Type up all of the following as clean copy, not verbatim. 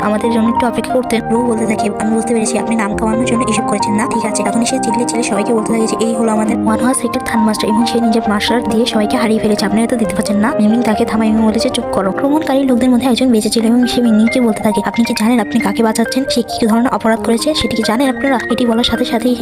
আমাদের জন্য একটু অপেক্ষা করতেন। রু বলতে থাকে, আমি বুঝতে পেরেছি আপনি নাম কামানোর জন্য এসব করেছেন না, ঠিক আছে। তখন সে চিল্লে সবাইকে বলতে থাকে যে এই হলো আমাদের ওয়ান হাওয়ার সেক্টর থার্ড মাস্টার এবং সে নিজের মাস্টার দিয়ে সবাইকে হারিয়ে ফেলেছে, আপনারা তো দিতে পারছেন না। মিমিং তাকে থামায় এবং বলেছে চুপ করো। ভ্রমণকারী লোকদের মধ্যে একজন বেঁচে ছিল এবং সে মিমিংকে বলতে থাকে, আপনি কি জানেন আপনি কাকে বাঁচাচ্ছেন, সে কি ধরনের অপরাধ করেছে সেটি কি জানেন আপনারা। এটি বলার সাথে সাথেই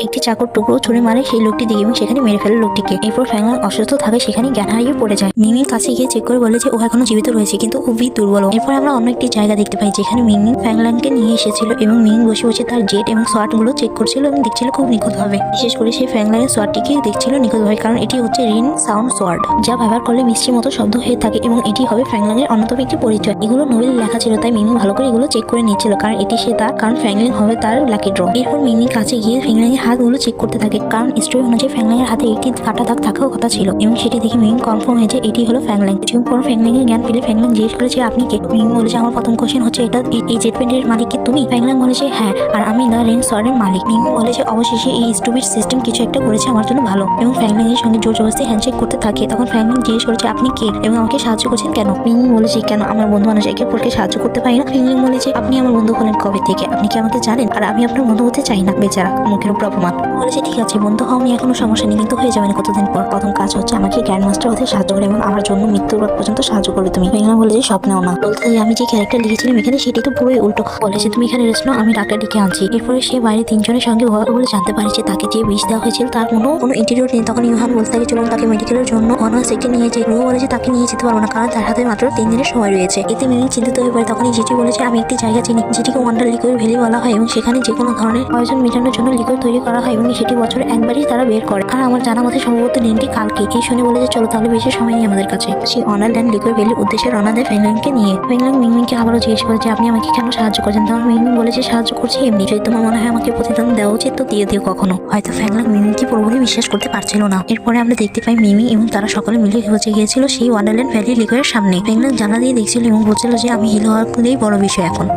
একটি চাকর টুকরো ছুঁড়ে মারে সেই লোকটি দিকে এবং সেখানে মেরে ফেলে লোকটিকে। এরপর ফ্যাংলাং অসুস্থ থাকে, সেখানে জ্ঞান হারিয়ে পড়ে যায়। মিমিং কাছে গিয়ে চেক করে বলে যে ও এখনো জীবিত রয়েছে কিন্তু খুবই দুর্বল। এরপর আমরা অন্য একটি জায়গা দেখতে পাই যেখানে মিমিং ফ্যাংলাংকে নিয়ে এসেছিল এবং মিমিং বসে বসে তার জেট এবং সোয়ার্ড গুলো চেক করছিল এবং দেখছিল খুব নিখুঁতভাবে। বিশেষ করে সেই ফ্যাংলাং এর সোয়ার্ডটিকে দেখছিল নিখুঁতভাবে, কারণ এটি হচ্ছে রিন সাউন্ড সোয়ার্ড, যা ব্যবহার করলে মিষ্টির মতো শব্দ হয়ে থাকে এবং এটি হবে ফ্যাংলাং এর অন্যতম একটি পরিচয়। এগুলো নোবেল লেখা ছিল, তাই মিমিং ভালো করে এগুলো চেক করে নিচ্ছিল, কারণ এটি সে তার, কারণ ফ্যাংলাং হবে তার লাকি ড্র। এরপর মিমিং কাছে গিয়ে ফ্যাংলাং এর হাতগুলো চেক করতে থাকে, কারণ স্টোরি অনুযায়ী ফ্যাংলাং এর হাতে একটি কাটা দাগ থাকার কথা ছিল এবং সেটি দেখে মিমিং কনফার্ম হয়েছে এটি হলো ফ্যাংলাং। কিছুক্ষণ পর ফ্যাংলাং এর জ্ঞান পেলে ফ্যাংলাং জিজ্ঞেস করেছে আপনি কে। মিমিং বলেছে আমার প্রথম কোশ্চেন হচ্ছে এটা এই জেট প্যান্টের মালিক কি তুমি। ফ্যাংলাং বলেছে হ্যাঁ, আর আমি দ্য রেন সোয়ার্ডের মালিক। মিমিং বলেছে অবশেষে এই স্টুপিড সিস্টেম কিছু একটা করেছে আমার জন্য ভালো, এবং ফ্যাংলাং এর সঙ্গে জোর জবরদস্তি হ্যান্ডশেক করতে থাকে। তখন ফ্যাংলাং জিজ্ঞেস করেছে আপনি কে এবং আমাকে সাহায্য করছেন কেন। মিমিং বলেছে কেন আমার বন্ধু মানুষ একে অপরকে সাহায্য করতে পারি না। ফ্যাংলাং বলেছে আপনি আমার বন্ধু হলেন কবে থেকে, আপনি কি আমাকে জানেন, আর আমি আপনার বন্ধু হতে চাই না। বেচারা মুখের উপর অপমান। বলেছে ঠিক আছে বন্ধু হও, আমি এখনো সমস্যা নেই, কিন্তু হয়ে যাবে না কতদিন পর। প্রথম কাজ হচ্ছে আমাকে গ্র্যান্ড মাস্টার হতে সাহায্য করে এবং আমার জন্য মৃত্যুর পর্যন্ত সাহায্য করবে তুমি। ফ্যাংলাং বলেছে স্বপ্নেও না। বলতে আমি যে ক্যারেক্টার লিখেছিলাম এখানে সেটি তো পুরোই উল্টো। বলেছে তুমি এখানে রেস্ট নাও, আমি ডাক্তার ডেকে আনছি। এরপরে সে বাইরে তিনজনের সঙ্গে বলে জানতে পারে যে তাকে যে বিষ দেওয়া হয়েছিল তার কোনো ইন্টিরিয়র নেই। তখন ইউহান বলতে থাকে চলুন তাকে মেডিকেলের জন্য অনার্স সেক্টর নিয়ে যাই। রুহ বলেছে তাকে নিয়ে যেতে পারবো না, কারণ তার হাতে মাত্র 3 দিনের সময় রয়েছে। এতে মিমিং চিন্তিত হয়ে পড়ে। তখনই জিটি বলেছে আমি একটি জায়গা চিনি যেটিকে ওয়ান্ডার লিকুইড ভ্যালি বলা হয় এবং সেখানে যে কোনো ধরনের প্রয়োজন মেটানোর জন্য লিকুইড তৈরি করা হয় এবং সেটি বছরে একবারই তারা বের করে। আর আমার জানা মতে সম্ভবত দিনটি কালকে। এই শুনে বলে যে চলো তাহলে বেশি সময় নেই আমাদের কাছে। সেই অনার ল্যান্ড লিকুইড ভ্যালির উদ্দেশ্যে রওনা দেয় ফ্যাংলাংকে নিয়ে। ফ্যাংলাং মিমিংকে আবারও জিজ্ঞেস করে যে আপনি আমাকে কেন সাহায্য করছেন। তখন মিমিং বলেছে সাহায্য করছি এমনি, যদি তোমার মনে হয় আমাকে প্রতিদান দেওয়া উচিত তো দিয়ে দিও কখনো। হয়তো ফ্যাংলাং মিমিংকে পুরোপুরি বিশ্বাস করতে পারছিল না। এরপরে আমরা দেখতে পাই মিমিং এবং তারা সকলে মিলে পৌঁছে গিয়েছিল সেই ওয়ান্ডারল্যান্ড ভ্যালি লিকুইডের সামনে। ফ্যাংলাং জানা দিয়ে দেখছিল এবং বলছিল যে আমি হিল হওয়ার বড় বিষয় এখন।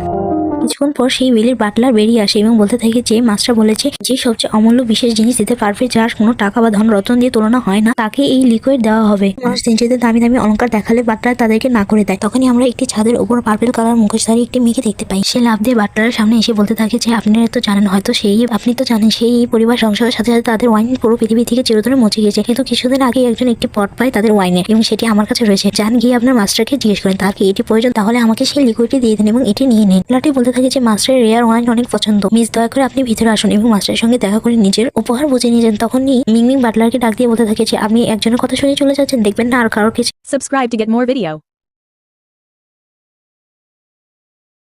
কিছুক্ষণ পর সেই ভ্যালির বাটলার বেরিয়ে আসে এবং বলতে থাকে যে মাস্টার বলেছে যে সবচেয়ে অমূল্য বিশেষ জিনিস দিতে পারবে যার কোনো টাকা বা ধন রতন দিয়ে তুলনা হয় না তাকে এই লিকুইড দেওয়া হবে। মানুষ দিনচেতে দামি দামি অলংকার দেখালে বাটলার তাদেরকে না করে দেয়। তখনই আমরা একটি ছাদের উপর পার্পল কালার মুখোশধারী একটি মেয়েকে দেখতে পাই। সে লাফ দিয়ে বাটলারের সামনে এসে বলতে থাকে যে আপনারা তো জানেন, হয়তো আপনি তো জানেন সেই পরিবার সংসারের সাথে সাথে তাদের ওয়াইন পুরো পৃথিবী থেকে চিরতরে মুছে গেছে, কিন্তু কিছুদিন আগে একজন একটি পট পায় তাদের ওয়াইনের এবং সেটি আমার কাছে রয়েছে। যান গিয়ে আপনার মাস্টারকে জিজ্ঞেস করেন তার কি এটি প্রয়োজন, তাহলে আমাকে সেই লিকুইডটি দিয়ে দেন এবং এটি নিয়ে নিন। লাটি বলতে থাকে যে মাস্টারের রেয়ার ওয়াইন অনেক পছন্দ, মিস দয়া করে আপনি ভিতরে আসুন এবং মাস্টারের সঙ্গে দেখা করে নিজের উপহার বুঝে নিয়ে যান। তখনই মিমিং বাটলারকে ডাক দিয়ে বলতে থাকে যে আপনি একজনের কথা শুনে চলে যাচ্ছেন, দেখবেন না আর কারো কিছু। Subscribe to get more video.